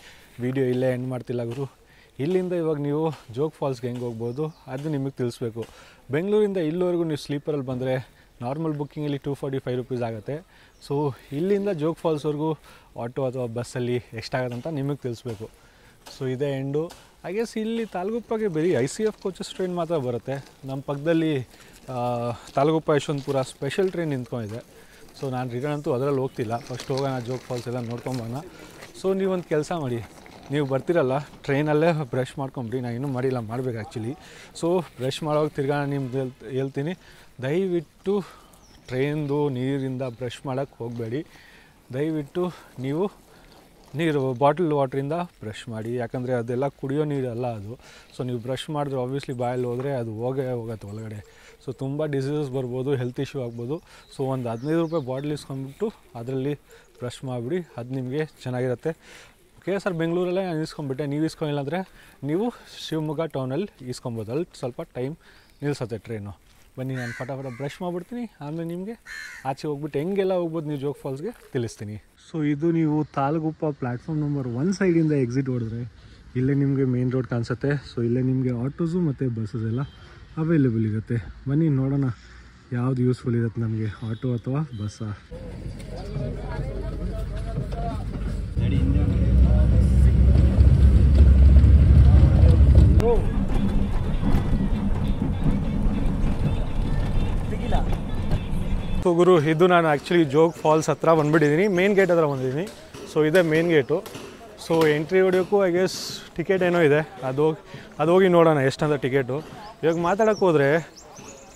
ವಿಡಿಯೋ ಇಲ್ಲೇ ಎಂಡ್ ಮಾಡ್ತಿಲ್ಲ ಗುರು. ಇಲ್ಲಿಂದ ಇವಾಗ ನೀವು ಜೋಗ್ ಫಾಲ್ಸ್ಗೆ ಹೆಂಗೆ ಹೋಗ್ಬೋದು ಅದು ನಿಮಗೆ ತಿಳಿಸ್ಬೇಕು. ಬೆಂಗಳೂರಿಂದ ಇಲ್ಲಿವರೆಗೂ ನೀವು ಸ್ಲೀಪರಲ್ಲಿ ಬಂದರೆ ನಾರ್ಮಲ್ ಬುಕ್ಕಿಂಗಲ್ಲಿ 245 ರೂಪೀಸ್ ಆಗುತ್ತೆ. ಸೊ ಇಲ್ಲಿಂದ ಜೋಗ್ ಫಾಲ್ಸ್ವರೆಗೂ ಆಟೋ ಅಥವಾ ಬಸ್ಸಲ್ಲಿ ಎಷ್ಟಾಗುತ್ತೆ ಅಂತ ನಿಮಗೆ ತಿಳಿಸ್ಬೇಕು. ಸೊ ಇದೇ ಎಂಡು. ಐ ಗೆಸ್ ಇಲ್ಲಿ ತಾಳಗುಪ್ಪಗೆ ಬರೀ ICF ಕೋಚಸ್ ಟ್ರೈನ್ ಮಾತ್ರ ಬರುತ್ತೆ. ನಮ್ಮ ಪಕ್ಕದಲ್ಲಿ ತಾಳಗುಪ್ಪ ಯಶವಂತಪುರ ಸ್ಪೆಷಲ್ ಟ್ರೈನ್ ನಿಂತ್ಕೊಂಡಿದೆ. ಸೊ ನಾನು ರಿಟರ್ನ್ ಅಂತೂ ಅದರಲ್ಲಿ ಹೋಗ್ತಿಲ್ಲ. ಫಸ್ಟ್ ಹೋಗೋಣ ಜೋಗ್ ಫಾಲ್ಸ್ ಎಲ್ಲ ನೋಡ್ಕೊಂಬೋಣ. ಸೊ ನೀವೊಂದು ಕೆಲಸ ಮಾಡಿ, ನೀವು ಬರ್ತಿರಲ್ಲ ಟ್ರೈನಲ್ಲೇ ಬ್ರಷ್ ಮಾಡ್ಕೊಂಬಿಡಿ. ನಾನು ಇನ್ನೂ ಮಾಡಿಲ್ಲ, ಮಾಡಬೇಕು ಆ್ಯಕ್ಚುಲಿ. ಸೊ ಬ್ರಷ್ ಮಾಡೋವಾಗ ತಿರ್ಗಾ ನಿಮ್ಗೆ ಹೇಳ್ತೀನಿ, ದಯವಿಟ್ಟು ಟ್ರೈನ್ದು ನೀರಿಂದ ಬ್ರಷ್ ಮಾಡೋಕ್ಕೆ ಹೋಗಬೇಡಿ. ದಯವಿಟ್ಟು ನೀವು ನೀರು ಬಾಟಲ್ ವಾಟ್ರಿಂದ ಬ್ರಷ್ ಮಾಡಿ, ಯಾಕಂದರೆ ಅದೆಲ್ಲ ಕುಡಿಯೋ ನೀರಲ್ಲ ಅದು. ಸೊ ನೀವು ಬ್ರಷ್ ಮಾಡಿದ್ರೆ ಆಬ್ವಿಯಸ್ಲಿ ಬಾಯಲ್ಲಿ ಹೋದರೆ ಅದು ಹೋಗುತ್ತೆ ಒಳಗಡೆ. ಸೊ ತುಂಬ ಡಿಸೀಸಸ್ ಬರ್ಬೋದು, ಹೆಲ್ತ್ ಇಶ್ಯೂ ಆಗ್ಬೋದು. ಸೊ ಒಂದು 15 ರೂಪಾಯಿ ಬಾಟ್ಲ್ ಇಸ್ಕೊಂಡ್ಬಿಟ್ಟು ಅದರಲ್ಲಿ ಬ್ರಷ್ ಮಾಡಿಬಿಡಿ, ಅದು ನಿಮಗೆ ಚೆನ್ನಾಗಿರುತ್ತೆ. KSR ಬೆಂಗಳೂರಲ್ಲೇ ನಾನು ಇಸ್ಕೊಂಡ್ಬಿಟ್ಟೆ. ನೀವು ಇಸ್ಕೊಂಡಿಲ್ಲ ಅಂದರೆ ನೀವು ಶಿವಮೊಗ್ಗ ಟೌನಲ್ಲಿ ಇಸ್ಕೊಬೋದು. ಅಲ್ಲಿ ಸ್ವಲ್ಪ ಟೈಮ್ ನಿಲ್ಲಿಸುತ್ತೆ ಟ್ರೈನು. ಬನ್ನಿ, ನಾನು ಫಟಾಫಟ ಬ್ರಷ್ ಮಾಡಿಬಿಡ್ತೀನಿ, ಆಮೇಲೆ ನಿಮಗೆ ಆಚೆ ಹೋಗ್ಬಿಟ್ಟು ಹೆಂಗೆಲ್ಲ ಹೋಗ್ಬೋದು ನೀವು ಜೋಗ್ ಫಾಲ್ಸ್ಗೆ ತಿಳಿಸ್ತೀನಿ. ಸೊ ಇದು ನೀವು ತಾಳಗುಪ್ಪ ಪ್ಲ್ಯಾಟ್ಫಾರ್ಮ್ ನಂಬರ್ 1 ಸೈಡಿಂದ ಎಕ್ಸಿಟ್ ಹೊಡೆದ್ರೆ ಇಲ್ಲೇ ನಿಮಗೆ ಮೇನ್ ರೋಡ್ ಕಾಣಿಸುತ್ತೆ. ಸೊ ಇಲ್ಲೇ ನಿಮಗೆ ಆಟೋಸು ಮತ್ತು ಬಸ್ಸಸ್ ಎಲ್ಲ ಅವೈಲೇಬಲ್ ಇರುತ್ತೆ. ಬನ್ನಿ ನೋಡೋಣ ಯಾವುದು ಯೂಸ್ಫುಲ್ ಇರುತ್ತೆ ನಮಗೆ, ಆಟೋ ಅಥವಾ ಬಸ್ಸಾ. ಸೊ ಗುರು, ಇದು ನಾನು ಆ್ಯಕ್ಚುಲಿ ಜೋಗ್ ಫಾಲ್ಸ್ ಹತ್ರ ಬಂದುಬಿಟ್ಟಿದ್ದೀನಿ. ಮೇನ್ ಗೇಟ್ ಹತ್ರ ಬಂದಿದ್ದೀನಿ. ಸೊ ಇದೇ ಮೇನ್ ಗೇಟು. ಸೊ ಎಂಟ್ರಿ ಹೊಡಿಯೋಕ್ಕೂ ಐ ಗೆಸ್ ಟಿಕೆಟ್ ಏನೋ ಇದೆ, ಅದು ಹೋಗಿ ನೋಡೋಣ ಎಷ್ಟಂತ ಟಿಕೆಟು. ಇವಾಗ ಮಾತಾಡೋಕ್ಕೆ ಹೋದರೆ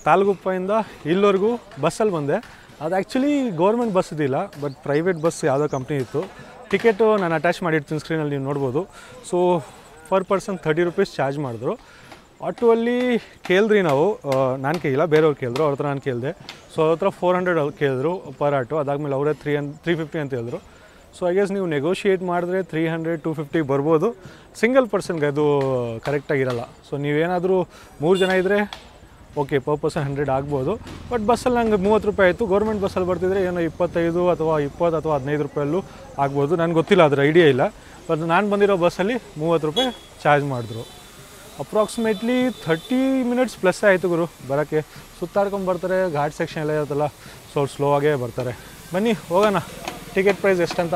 ತಾಳಗುಪ್ಪದಿಂದ ಇಲ್ಲಿವರೆಗೂ ಬಸ್ಸಲ್ಲಿ ಬಂದೆ. ಅದು ಆ್ಯಕ್ಚುಲಿ ಗೌರ್ಮೆಂಟ್ ಬಸ್ ಇದ್ದಿಲ್ಲ, ಬಟ್ ಪ್ರೈವೇಟ್ ಬಸ್ ಯಾವುದೋ ಕಂಪ್ನಿ ಇತ್ತು. ಟಿಕೆಟು ನಾನು ಅಟ್ಯಾಚ್ ಮಾಡಿರ್ತೀನಿ, ಸ್ಕ್ರೀನಲ್ಲಿ ನೀವು ನೋಡ್ಬೋದು. So per person 30 rupees charge ಮಾಡಿದ್ರು. ಆಟೋಲ್ಲಿ ಕೇಳಿದ್ರಿ ನಾವು, ನಾನು ಕೇಳಿಲ್ಲ, ಬೇರೆಯವ್ರು ಕೇಳಿದ್ರು. ಅವ್ರ ಹತ್ರ ನಾನು ಕೇಳಿದೆ. ಸೊ ಅವ್ರ ಹತ್ರ 400 ಕೇಳಿದ್ರು ಪರ್ ಆಟೋ. ಅದಾದಮೇಲೆ ಅವರೇ 350 ಅಂತ ಹೇಳಿದ್ರು. ಸೊ ಐ ಗೆಸ್ ನೀವು ನೆಗೋಷಿಯೇಟ್ ಮಾಡಿದ್ರೆ 300-250 ಬರ್ಬೋದು. ಸಿಂಗಲ್ ಪರ್ಸನ್ಗೆ ಅದು ಕರೆಕ್ಟಾಗಿರಲ್ಲ. ಸೊ ನೀವೇನಾದರೂ 3 ಜನ ಇದ್ದರೆ ಓಕೆ, ಪರ್ ಪರ್ಸನ್ 100 ಆಗ್ಬೋದು. ಬಟ್ ಬಸ್ಸಲ್ಲಿ ನಂಗೆ 30 ರೂಪಾಯಿ ಆಯಿತು. ಗೌರ್ಮೆಂಟ್ ಬಸ್ಸಲ್ಲಿ ಬರ್ತಿದ್ರೆ ಏನೋ 25 ಅಥವಾ 20 ಅಥವಾ 15 ರೂಪಾಯಲ್ಲೂ ಆಗ್ಬೋದು. ನನಗೆ ಗೊತ್ತಿಲ್ಲ, ಅದ್ರ ಐಡಿಯಾ ಇಲ್ಲ. ಬಟ್ ನಾನು ಬಂದಿರೋ ಬಸ್ಸಲ್ಲಿ 30 ರೂಪಾಯಿ ಚಾರ್ಜ್ ಮಾಡಿದ್ರು. ಅಪ್ರಾಕ್ಸಿಮೇಟ್ಲಿ 30 ಮಿನಿಟ್ಸ್ ಪ್ಲಸ್ ಆಯಿತು ಗುರು ಬರೋಕ್ಕೆ. ಸುತ್ತಾಡ್ಕೊಂಬರ್ತಾರೆ, ಘಾಟ್ ಸೆಕ್ಷನ್ ಎಲ್ಲ ಇರುತ್ತಲ್ಲ, ಸೊ ಸ್ಲೋ ಆಗೇ ಬರ್ತಾರೆ. ಬನ್ನಿ ಹೋಗೋಣ, ಟಿಕೆಟ್ ಪ್ರೈಸ್ ಎಷ್ಟಂತ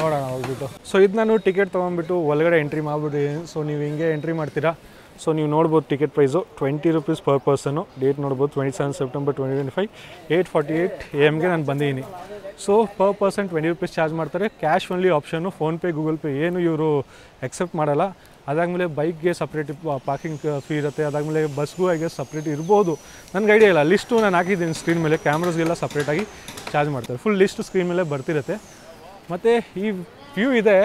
ನೋಡೋಣ ಹೋಗ್ಬಿಟ್ಟು. ಸೊ ಇದು ನಾನು ಟಿಕೆಟ್ ತೊಗೊಂಡ್ಬಿಟ್ಟು ಒಳಗಡೆ ಎಂಟ್ರಿ ಮಾಡಿಬಿಟ್ಟಿದ್ದೀನಿ. ಸೊ ನೀವು ಹಿಂಗೆ ಎಂಟ್ರಿ ಮಾಡ್ತೀರಾ. ಸೊ ನೀವು ನೋಡ್ಬೋದು ticket price ₹20 per person. Date ನೋಡ್ಬೋದು 27 ಸೆಪ್ಟೆಂಬರ್ 2025 8:48 AM ನಾನು ಬಂದಿದ್ದೀನಿ. ಸೊ ಪರ್ ಪರ್ಸನ್ ₹20 ಚಾರ್ಜ್ ಮಾಡ್ತಾರೆ. Cash only option, PhonePe Google pay ಏನು ಇವರು ಎಕ್ಸೆಪ್ಟ್ ಮಾಡಲ್ಲ. ಅದಾದಮೇಲೆ ಬೈಕ್ಗೆ ಸಪ್ರೇಟ್ ಪಾರ್ಕಿಂಗ್ ಫೀ ಇರುತ್ತೆ. ಅದಾದಮೇಲೆ ಬಸ್ಗೂ ಆಗಿ ಸಪ್ರೇಟ್ ಇರ್ಬೋದು, ನನಗೆ ಐಡಿಯಾ ಇಲ್ಲ. ಲಿಸ್ಟು ನಾನು ಹಾಕಿದ್ದೀನಿ ಸ್ಕ್ರೀನ್ ಮೇಲೆ, ಕ್ಯಾಮ್ರಾಸ್ಗೆಲ್ಲ ಸಪ್ರೇಟಾಗಿ ಚಾರ್ಜ್ ಮಾಡ್ತಾರೆ. ಫುಲ್ ಲಿಸ್ಟ್ ಸ್ಕ್ರೀನ್ ಮೇಲೆ ಬರ್ತಿರುತ್ತೆ. ಮತ್ತು ಈ ವ್ಯೂ ಇದೆ,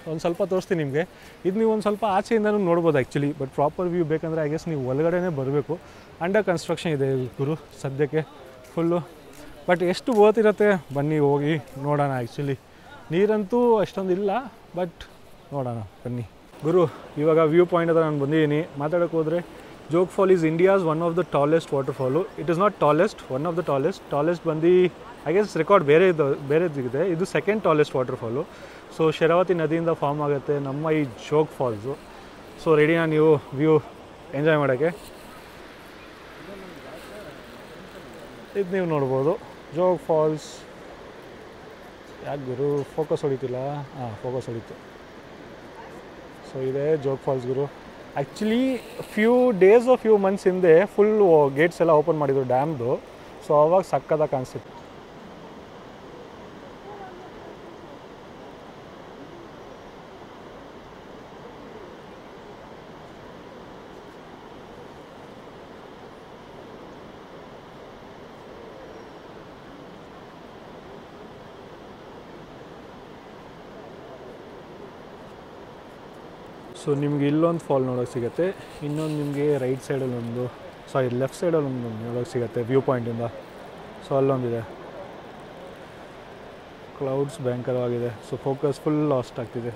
ಒಂದು ಸ್ವಲ್ಪ ತೋರಿಸ್ತೀನಿ ನಿಮಗೆ. ಇದು ನೀವು ಒಂದು ಸ್ವಲ್ಪ ಆಚೆಯಿಂದನೂ ನೋಡ್ಬೋದು ಆ್ಯಕ್ಚುಲಿ. ಬಟ್ ಪ್ರಾಪರ್ ವ್ಯೂ ಬೇಕಂದರೆ ಐ ಗೆಸ್ ನೀವು ಒಳಗಡೆನೇ ಬರಬೇಕು. ಅಂಡರ್ ಕನ್ಸ್ಟ್ರಕ್ಷನ್ ಇದೆ ಗುರು ಸದ್ಯಕ್ಕೆ ಫುಲ್ಲು. ಬಟ್ ಎಷ್ಟು ಓದ್ತಿರುತ್ತೆ ಬನ್ನಿ ಹೋಗಿ ನೋಡೋಣ. ಆ್ಯಕ್ಚುಲಿ ನೀರಂತೂ ಅಷ್ಟೊಂದು ಇಲ್ಲ, ಬಟ್ ನೋಡೋಣ ಬನ್ನಿ ಗುರು. ಇವಾಗ ವ್ಯೂ ಪಾಯಿಂಟ್ ಹತ್ರ ನಾನು ಬಂದಿದ್ದೀನಿ. ಮಾತಾಡೋಕೆ ಹೋದರೆ Jog fall is India's one of the tallest waterfall. It is not tallest, one of the tallest ಬಂದು ಐ ಗೆಸ್ ರೆಕಾರ್ಡ್ ಬೇರೆದಿದೆ. ಇದು second tallest waterfall. So Sharavathi ನದಿಯಿಂದ ಫಾರ್ಮ್ ಆಗುತ್ತೆ ನಮ್ಮ ಈ ಜೋಗ್ ಫಾಲ್ಸು. ಸೊ ರೆಡಿನಾ ನೀವು ವ್ಯೂ ಎಂಜಾಯ್ ಮಾಡೋಕ್ಕೆ? ಇದು ನೀವು ನೋಡ್ಬೋದು ಜೋಗ್ ಫಾಲ್ಸ್. ಯಾಕೆ ಗುರು ಫೋಕಸ್ ಹೊಡಿತಿಲ್ಲ? ಫೋಕಸ್ ಹೊಡಿತು. ಸೊ ಇದೆ ಜೋಗ್ ಫಾಲ್ಸ್ ಗುರು. ಆ್ಯಕ್ಚುಲಿ ಫ್ಯೂ ಮಂತ್ಸ್ ಹಿಂದೆ ಫುಲ್ ಗೇಟ್ಸ್ ಎಲ್ಲ ಓಪನ್ ಮಾಡಿದ್ರು ಡ್ಯಾಮ್ದು. ಸೊ ಆವಾಗ ಸಕ್ಕತ್ತಾಗಿ ಕಾಣಿಸ್ತಿತ್ತು. ಸೊ ನಿಮಗೆ ಇಲ್ಲೊಂದು ಫಾಲ್ ನೋಡೋಕ್ಕೆ ಸಿಗುತ್ತೆ, ಇನ್ನೊಂದು ನಿಮಗೆ ರೈಟ್ ಸೈಡಲ್ಲಿ ಲೆಫ್ಟ್ ಸೈಡಲ್ಲಿ ಒಂದು ನೋಡೋಕ್ಕೆ ಸಿಗುತ್ತೆ ವ್ಯೂ ಪಾಯಿಂಟಿಂದ. ಸೊ ಅಲ್ಲೊಂದಿದೆ. ಕ್ಲೌಡ್ಸ್ ಭಯಂಕರವಾಗಿದೆ. ಸೊ ಫೋಕಸ್ ಫುಲ್ ಲೂಸ್ ಆಗ್ತಿದೆ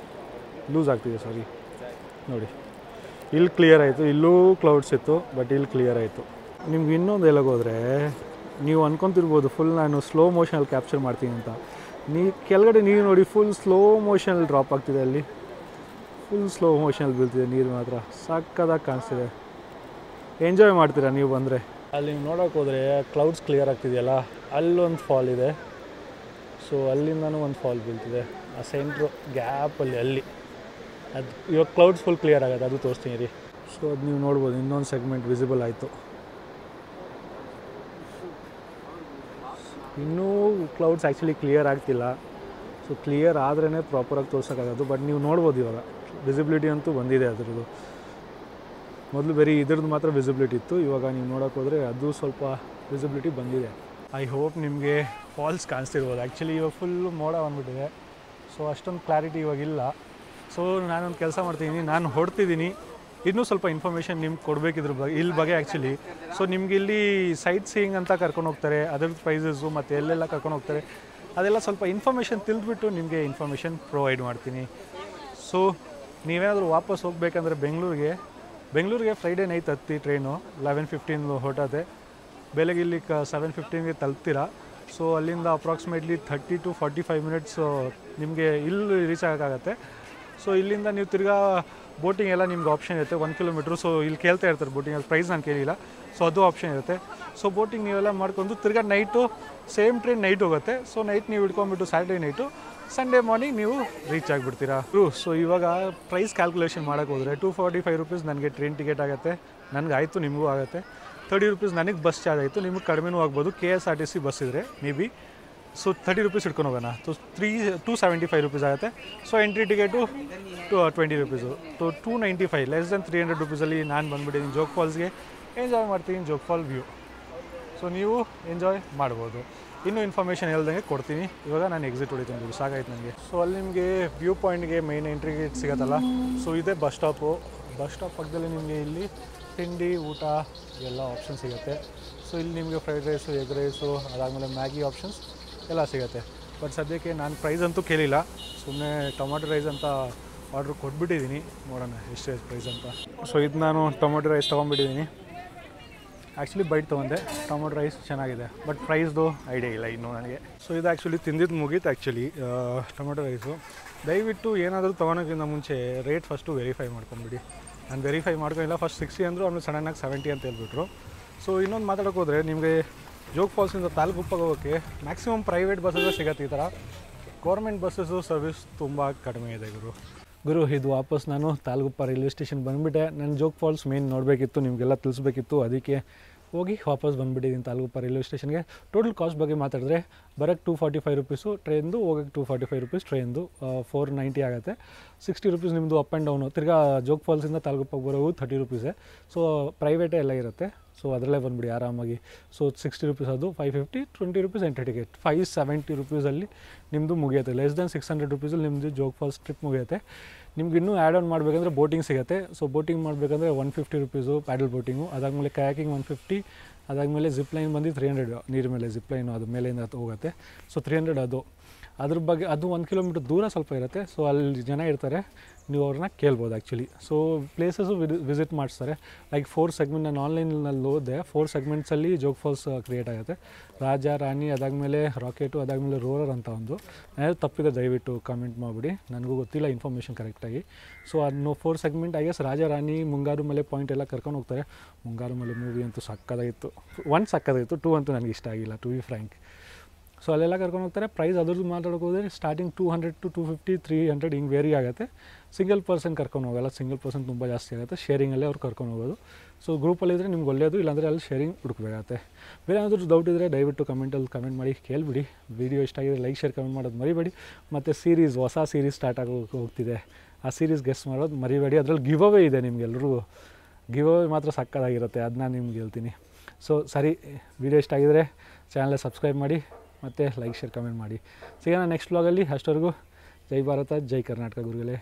ನೋಡಿ. ಇಲ್ಲಿ ಕ್ಲಿಯರ್ ಆಯಿತು, ಇಲ್ಲೂ ಕ್ಲೌಡ್ಸ್ ಇತ್ತು, ಬಟ್ ಇಲ್ಲಿ ಕ್ಲಿಯರ್ ಆಯಿತು. ನಿಮ್ಗೆ ಇನ್ನೊಂದು ಎಲ್ಲೋಗೋದ್ರೆ ನೀವು ಅನ್ಕೊತಿರ್ಬೋದು ಫುಲ್ ನಾನು ಸ್ಲೋ ಮೋಷನಲ್ಲಿ ಕ್ಯಾಪ್ಚರ್ ಮಾಡ್ತೀನಿ ಅಂತ. ಕೆಳಗಡೆ ನೀರು ನೋಡಿ, ಫುಲ್ ಸ್ಲೋ ಮೋಷನಲ್ಲಿ ಡ್ರಾಪ್ ಆಗ್ತಿದೆ. ಅಲ್ಲಿ ಫುಲ್ ಸ್ಲೋ ಮೋಷನಲ್ಲಿ ಬೀಳ್ತಿದೆ ನೀರು, ಮಾತ್ರ ಸಕ್ಕದಾಗಿ ಕಾಣಿಸ್ತಿದೆ. ಎಂಜಾಯ್ ಮಾಡ್ತೀರಾ ನೀವು ಬಂದರೆ. ಅಲ್ಲಿ ನೀವು ನೋಡೋಕೆ ಹೋದರೆ ಕ್ಲೌಡ್ಸ್ ಕ್ಲಿಯರ್ ಆಗ್ತಿದೆಯಲ್ಲ, ಅಲ್ಲೊಂದು ಫಾಲ್ ಇದೆ. ಸೊ ಅಲ್ಲಿಂದನೂ ಒಂದು ಫಾಲ್ ಬೀಳ್ತಿದೆ ಆ ಸೆಂಟ್ರು ಗ್ಯಾಪಲ್ಲಿ. ಅಲ್ಲಿ ಅದು ಇವಾಗ ಕ್ಲೌಡ್ಸ್ ಫುಲ್ ಕ್ಲಿಯರ್ ಆಗುತ್ತೆ, ಅದು ತೋರಿಸ್ತೀನಿ ರೀ. ಸೊ ಅದು ನೀವು ನೋಡ್ಬೋದು, ಇನ್ನೊಂದು ಸೆಗ್ಮೆಂಟ್ ವಿಸಿಬಲ್ ಆಯಿತು. ಇನ್ನೂ ಕ್ಲೌಡ್ಸ್ ಆ್ಯಕ್ಚುಲಿ ಕ್ಲಿಯರ್ ಆಗ್ತಿಲ್ಲ. ಸೊ ಕ್ಲಿಯರ್ ಆದ್ರೇ ಪ್ರಾಪರಾಗಿ ತೋರ್ಸೋಕ್ಕಾಗೋದು. ಬಟ್ ನೀವು ನೋಡ್ಬೋದು ಇವಾಗ ವಿಸಿಬಿಲಿಟಿ ಅಂತೂ ಬಂದಿದೆ ಅದರದ್ದು. ಮೊದಲು ಬರೀ ಇದ್ರದ್ದು ಮಾತ್ರ ವಿಸಿಬಿಲಿಟಿ ಇತ್ತು, ಇವಾಗ ನೀವು ನೋಡೋಕೆ ಹೋದರೆ ಅದು ಸ್ವಲ್ಪ ವಿಸಿಬಿಲಿಟಿ ಬಂದಿದೆ. ಐ ಹೋಪ್ ನಿಮಗೆ ಫಾಲ್ಸ್ ಕಾಣಿಸ್ತಿರ್ಬೋದು. ಆ್ಯಕ್ಚುಲಿ ಇವಾಗ ಫುಲ್ಲು ಮೋಡ ಬಂದ್ಬಿಟ್ಟಿದೆ. ಸೊ ಅಷ್ಟೊಂದು ಕ್ಲಾರಿಟಿ ಇವಾಗಿಲ್ಲ. ಸೊ ನಾನೊಂದು ಕೆಲಸ ಮಾಡ್ತಿದ್ದೀನಿ, ನಾನು ಹೊಡ್ತಿದ್ದೀನಿ, ಇನ್ನೂ ಸ್ವಲ್ಪ ಇನ್ಫಾರ್ಮೇಷನ್ ನಿಮ್ಗೆ ಕೊಡಬೇಕಿದ್ರ ಇಲ್ಲಿ ಬಗ್ಗೆ ಆ್ಯಕ್ಚುಲಿ. ಸೊ ನಿಮ್ಗೆ ಇಲ್ಲಿ ಸೈಟ್ ಸೀಯಿಂಗ್ ಅಂತ ಕರ್ಕೊಂಡು ಹೋಗ್ತಾರೆ, ಅದ್ರದ್ದು ಪ್ರೈಸಸ್ಸು ಮತ್ತು ಎಲ್ಲೆಲ್ಲ ಕರ್ಕೊಂಡು ಹೋಗ್ತಾರೆ, ಅದೆಲ್ಲ ಸ್ವಲ್ಪ ಇನ್ಫಾರ್ಮೇಷನ್ ತಿಳಿದ್ಬಿಟ್ಟು ನಿಮಗೆ ಇನ್ಫಾರ್ಮೇಷನ್ ಪ್ರೊವೈಡ್ ಮಾಡ್ತೀನಿ. ಸೊ ನೀವೇನಾದರೂ ವಾಪಸ್ ಹೋಗಬೇಕಂದ್ರೆ ಬೆಂಗಳೂರಿಗೆ ಫ್ರೈಡೇ ನೈಟ್ ಹತ್ತಿ ಟ್ರೈನು 11:15 ಹೊರಟತೆ. ಬೆಳಗ್ಗೆ ಇಲ್ಲಿ 7:15ಗೆ ತಲುಪ್ತೀರಾ. ಸೊ ಅಲ್ಲಿಂದ ಅಪ್ರಾಕ್ಸಿಮೇಟ್ಲಿ 30 to 45 minutes ನಿಮಗೆ ಇಲ್ಲಿ ರೀಚ್ ಆಗೋಕ್ಕಾಗತ್ತೆ. ಸೊ ಇಲ್ಲಿಂದ ನೀವು ತಿರ್ಗಾ ಬೋಟಿಂಗ್ ಎಲ್ಲ ನಿಮ್ಗೆ ಆಪ್ಷನ್ ಇರುತ್ತೆ 1 kilometer. ಸೊ ಇಲ್ಲಿ ಕೇಳ್ತಾ ಇರ್ತಾರೆ ಬೋಟಿಂಗ್, ಅಲ್ಲಿ ಪ್ರೈಸ್ ನಾನು ಕೇಳಿಲ್ಲ. ಸೊ ಅದು ಆಪ್ಷನ್ ಇರುತ್ತೆ. ಸೊ ಬೋಟಿಂಗ್ ನೀವೆಲ್ಲ ಮಾಡ್ಕೊಂಡು ತಿರ್ಗಾ ನೈಟು ಸೇಮ್ ಟ್ರೈನ್ ನೈಟ್ ಹೋಗುತ್ತೆ. ಸೊ ನೈಟ್ ನೀವು ಹಿಡ್ಕೊಂಡ್ಬಿಟ್ಟು ಸ್ಯಾಟರ್ಡೇ ನೈಟು ಸಂಡೇ ಮಾರ್ನಿಂಗ್ ನೀವು ರೀಚ್ ಆಗಿಬಿಡ್ತೀರಾ. ಸೊ ಇವಾಗ ಪ್ರೈಸ್ ಕ್ಯಾಲ್ಕುಲೇಷನ್ ಮಾಡೋಕ್ಕೆ ಹೋದರೆ ₹245 ನನಗೆ ಟ್ರೈನ್ ಟಿಕೆಟ್ ಆಗುತ್ತೆ, ನನಗೆ ಆಯಿತು, ನಿಮಗೂ ಆಗುತ್ತೆ. ₹30 ನನಗೆ ಬಸ್ ಚಾರ್ಜ್ ಆಯಿತು, ನಿಮಗೆ ಕಡಿಮೆನೂ ಆಗ್ಬೋದು. KSRTC ಬಸ್ ಇದ್ದರೆ ಮೇ ಬಿ. ಸೊ ₹30 ಹಿಡ್ಕೊಂಡು ಹೋಗೋಣ. ಸೊ ₹275 ಆಗುತ್ತೆ. So entry ticket ₹20. So $295, less than ₹300 ನಾನು ಬಂದುಬಿಟ್ಟಿದ್ದೀನಿ ಜೋಗ್ ಫಾಲ್ಸ್ಗೆ. ಎಂಜಾಯ್ ಮಾಡ್ತೀನಿ ಜೋಗ್ ಫಾಲ್ ವ್ಯೂ. ಸೊ ನೀವು ಎಂಜಾಯ್ ಮಾಡ್ಬೋದು. ಇನ್ನೂ ಇನ್ಫಾರ್ಮೇಷನ್ ಹೇಳ್ದಂಗೆ ಕೊಡ್ತೀನಿ. ಇವಾಗ ನಾನು ಎಕ್ಸಿಟ್ ಹೊಡಿತೀನಿ, ಸಾಕಾಯ್ತು ನನಗೆ. ಸೊ ಅಲ್ಲಿ ನಿಮಗೆ ವ್ಯೂ ಪಾಯಿಂಟ್ಗೆ ಮೇನ್ ಎಂಟ್ರಿ ಗೇಟ್ ಸಿಗುತ್ತಲ್ಲ, ಸೊ ಇದೇ ಬಸ್ ಸ್ಟಾಪು. ಬಸ್ ಸ್ಟಾಪ್ ಪಕ್ಕದಲ್ಲಿ ನಿಮಗೆ ಇಲ್ಲಿ ತಿಂಡಿ ಊಟ ಎಲ್ಲ ಆಪ್ಷನ್ ಸಿಗುತ್ತೆ. ಸೊ ಇಲ್ಲಿ ನಿಮಗೆ ಫ್ರೈಡ್ ರೈಸು, ಎಗ್ ರೈಸು, ಅದಾದಮೇಲೆ ಮ್ಯಾಗಿ ಆಪ್ಷನ್ಸ್ ಎಲ್ಲ ಸಿಗುತ್ತೆ. ಬಟ್ ಸದ್ಯಕ್ಕೆ ನಾನು ಪ್ರೈಸ್ ಅಂತೂ ಕೇಳಿಲ್ಲ, ಸುಮ್ಮನೆ ಟೊಮೊಟೊ ರೈಸ್ ಅಂತ ಆರ್ಡ್ರ್ ಕೊಟ್ಬಿಟ್ಟಿದ್ದೀನಿ. ನೋಡೋಣ ಎಷ್ಟು ಪ್ರೈಸ್ ಅಂತ. ಸೊ ಇದು ನಾನು ಟೊಮೊಟೊ ರೈಸ್ ತೊಗೊಂಡ್ಬಿಟ್ಟಿದ್ದೀನಿ. ಆ್ಯಕ್ಚುಲಿ ಬೈಟ್ ತೊಗೊಂಡೆ, ಟೊಮೊಟೊ ರೈಸ್ ಚೆನ್ನಾಗಿದೆ, ಬಟ್ ಪ್ರೈಸ್ದು ಐಡಿಯಾ ಇಲ್ಲ ಇನ್ನೂ ನನಗೆ. ಸೊ ಇದು ಆ್ಯಕ್ಚುಲಿ ತಿಂದಿದ್ದು ಮುಗೀತು ಆ್ಯಕ್ಚುಲಿ ಟೊಮೊಟೊ ರೈಸು. ದಯವಿಟ್ಟು ಏನಾದರೂ ತೊಗೊಳೋಕ್ಕಿಂತ ಮುಂಚೆ ರೇಟ್ ಫಸ್ಟು ವೆರಿಫೈ ಮಾಡ್ಕೊಂಬಿಡಿ. ನಾನು ವೆರಿಫೈ ಮಾಡ್ಕೊಂಡಿಲ್ಲ, ಫಸ್ಟ್ 60 ಅಂದರು, ಆಮೇಲೆ ಸಡನ್ನಾಗಿ 70 ಅಂತ ಹೇಳ್ಬಿಟ್ರು. ಸೊ ಇನ್ನೊಂದು ಮಾತಾಡೋಕೆ ಹೋದರೆ ನಿಮಗೆ ಜೋಗ್ ಫಾಲ್ಸಿಂದ ತಾಲೂಕುಪ್ಪಗೆ ಹೋಗೋಕ್ಕೆ ಮ್ಯಾಕ್ಸಿಮಮ್ ಪ್ರೈವೇಟ್ ಬಸ್ಸಲ್ಲೇ ಸಿಗುತ್ತೆ. ಈ ಥರ ಗೌರ್ಮೆಂಟ್ ಬಸ್ಸಸ್ಸು ಸರ್ವಿಸ್ ತುಂಬ ಕಡಿಮೆ ಇದೆ ಗುರು ಇದು ವಾಪಸ್ ನಾನು ತಾಲಗುಪ್ಪ ರೈಲ್ವೆ ಸ್ಟೇಷನ್ ಬಂದುಬಿಟ್ಟೆ. ನಾನು ಜೋಗ್ ಫಾಲ್ಸ್ ಮೇನ್ ನೋಡಬೇಕಿತ್ತು, ನಿಮಗೆಲ್ಲ ತಿಳಿಸ್ಬೇಕಿತ್ತು, ಅದಕ್ಕೆ ಹೋಗಿ ವಾಪಸ್ ಬಂದುಬಿಟ್ಟಿದ್ದೀನಿ ತಾಲಗುಪ್ಪ ರೈಲ್ವೆ ಸ್ಟೇಷನ್ಗೆ. ಟೋಟಲ್ ಕಾಸ್ಟ್ ಬಗ್ಗೆ ಮಾತಾಡಿದ್ರೆ ಬರೋಕ್ಕೆ 245 ರುಪೀಸು ಟ್ರೈನ್ದು, ಹೋಗೋಕ್ಕೆ 245 ರುಪೀಸ್ ಟ್ರೈನ್ದು, 490 ಆಗುತ್ತೆ. 60 ರುಪೀಸ್ ನಿಮ್ಮದು ಅಪ್ ಆ್ಯಂಡ್ ಡೌನು. ತಿರ್ಗಾ ಜೋಗ್ ಫಾಲ್ಸಿಂದ ತಾಲಗುಪ್ಪಗೆ ಬರೋವು 30 ರುಪೀಸೇ. ಸೊ ಪ್ರೈವೇಟೇ ಎಲ್ಲ ಇರುತ್ತೆ, ಸೊ ಅದರಲ್ಲೇ ಬಂದುಬಿಡಿ ಆರಾಮಾಗಿ. ಸೊ 60 ರುಪೀಸ್ ಅದು 550, 20 ರುಪೀಸ್ ಎಂಟ್ರಿ ಟಿಕೆಟ್, 570 ರುಪೀಸಲ್ಲಿ ನಿಮ್ಮದು ಮುಗಿಯುತ್ತೆ. ಲೆಸ್ ದೆನ್ 600 ರುಪೀಸಲ್ಲಿ ನಿಮ್ಮದು ಜೋಗ್ ಫಾಲ್ಸ್ ಟ್ರಿಪ್ ಮುಗಿಯುತ್ತೆ. ನಿಮ್ಗೆ ಇನ್ನೂ ಆ್ಯಡ್ ಆನ್ ಮಾಡಬೇಕಂದ್ರೆ ಬೋಟಿಂಗ್ ಸಿಗುತ್ತೆ. ಸೊ ಬೋಟಿಂಗ್ ಮಾಡಬೇಕಂದ್ರೆ 150 ರುಪೀಸು ಪ್ಯಾಡಲ್ ಬೋಟಿಂಗು, ಅದಾದಮೇಲೆ ಕಯಾಕಿಂಗ್ 150, ಅದಾದಮೇಲೆ ಜಿಪ್ ಲೈನ್ ಬಂದು 300 ನೀರ ಮೇಲೆ ಜಿಪ್ ಲೈನು, ಅದು ಮೇಲಿಂದ ಹೋಗುತ್ತೆ. ಸೊ 300 ಅದು. ಅದ್ರ ಬಗ್ಗೆ ಅದು 1 ಕಿಲೋಮೀಟ್ರ್ ದೂರ ಸ್ವಲ್ಪ ಇರುತ್ತೆ. ಸೊ ಅಲ್ಲಿ ಜನ ಇರ್ತಾರೆ, ನೀವು ಅವ್ರನ್ನ ಕೇಳ್ಬೋದು ಆ್ಯಕ್ಚುಲಿ. ಸೊ ಪ್ಲೇಸಸ್ಸು ವಿಸಿಟ್ ಮಾಡಿಸ್ತಾರೆ. ಲೈಕ್ 4 ಸೆಗ್ಮೆಂಟ್ ನಾನು ಆನ್ಲೈನಲ್ಲಿ ಓದಿದೆ. 4 ಸೆಗ್ಮೆಂಟ್ಸಲ್ಲಿ ಜೋಗ್ ಫಾಲ್ಸ್ ಕ್ರಿಯೇಟ್ ಆಗುತ್ತೆ. ರಾಜ ರಾಣಿ, ಅದಾದಮೇಲೆ ರಾಕೆಟು, ಅದಾದಮೇಲೆ ರೋರರ್ ಅಂತ ಒಂದು. ಏನಾದರೂ ತಪ್ಪಿದೆ ದಯವಿಟ್ಟು ಕಾಮೆಂಟ್ ಮಾಡಿಬಿಡಿ, ನನಗೂ ಗೊತ್ತಿಲ್ಲ ಇನ್ಫಾರ್ಮೇಷನ್ ಕರೆಕ್ಟಾಗಿ. ಸೊ ಅದನ್ನು 4 segment I guess Raja Rani, ಮುಂಗಾರು ಮಲೆ ಪಾಯಿಂಟ್ ಎಲ್ಲ ಕರ್ಕೊಂಡು ಹೋಗ್ತಾರೆ. ಮುಂಗಾರು ಮಲೆ ಮೂವಿ ಅಂತೂ ಸಕ್ಕದಾಗಿತ್ತು. 1 ಸಕ್ಕದಾಗಿತ್ತು, 2 ಅಂತೂ ನನಗೆ ಇಷ್ಟ ಆಗಿಲ್ಲ, ಟು ಬಿ ಫ್ರ್ಯಾಂಕ್. ಸೊ ಅಲ್ಲೆಲ್ಲ ಕರ್ಕೊಂಡು ಹೋಗ್ತಾರೆ. ಪ್ರೈಸ್ ಅದ್ರದ್ದು ಮಾತಾಡೋಕೆ ಹೋದರೆ ಸ್ಟಾರ್ಟಿಂಗ್ 200 to 250, 300 ಹಿಂಗೆ ವೇರಿ ಆಗುತ್ತೆ. ಸಿಂಗಲ್ ಪರ್ಸನ್ ಕರ್ಕೊಂಡು ಹೋಗಲ್ಲ, ಸಿಂಗಲ್ ಪರ್ಸನ್ ತುಂಬ ಜಾಸ್ತಿ ಆಗುತ್ತೆ. ಶೇರಿಂಗಲ್ಲೇ ಅವ್ರು ಕರ್ಕೊಂಡು ಹೋಗೋದು. ಸೊ ಗ್ರೂಪಲ್ಲಿದ್ದರೆ ನಿಮ್ಗೆ ಒಳ್ಳೆಯದು, ಇಲ್ಲಾಂದರೆ ಅಲ್ಲಿ ಶೇರಿಂಗ್ ಹುಡುಕಬೇಕಾಗತ್ತೆ. ಬೇರೆ ಏನಾದರೂ ಡೌಟ್ ಇದ್ದರೆ ದಯವಿಟ್ಟು ಕಮೆಂಟಲ್ಲಿ ಕಮೆಂಟ್ ಮಾಡಿ ಕೇಳಿಬಿಡಿ. ವಿಡಿಯೋ ಇಷ್ಟ ಆಗಿದ್ರೆ ಲೈಕ್, ಶೇರ್, ಕಮೆಂಟ್ ಮಾಡೋದು ಮರಿಬೇಡಿ. ಮತ್ತು ಹೊಸ ಸೀರೀಸ್ ಸ್ಟಾರ್ಟ್ ಹೋಗ್ತಿದೆ, ಆ ಸೀರೀಸ್ ಗೆಸ್ಟ್ ಮಾಡೋದು ಮರಿಬೇಡಿ. ಅದರಲ್ಲಿ ಗಿವ್ ಅವೇ ಇದೆ ನಿಮಗೆಲ್ಲರಿಗೂ. ಗಿವ್ ಅವೇ ಮಾತ್ರ ಸಕ್ಕತ್ತಾಗಿರುತ್ತೆ, ಅದನ್ನ ನಿಮ್ಗೆ ಹೇಳ್ತೀನಿ. ಸೊ ಸರಿ, ವಿಡಿಯೋ ಇಷ್ಟ ಆಗಿದರೆ ಚಾನಲ್ನ ಸಬ್ಸ್ಕ್ರೈಬ್ ಮಾಡಿ, ಮತ್ತು ಲೈಕ್, ಶೇರ್, ಕಮೆಂಟ್ ಮಾಡಿ. ಸಿಗೋಣ ನೆಕ್ಸ್ಟ್ ವ್ಲಾಗಲ್ಲಿ. ಅಷ್ಟವರೆಗೂ ಜೈ ಭಾರತ, ಜೈ ಕರ್ನಾಟಕ ಗುರುಗಳೇ.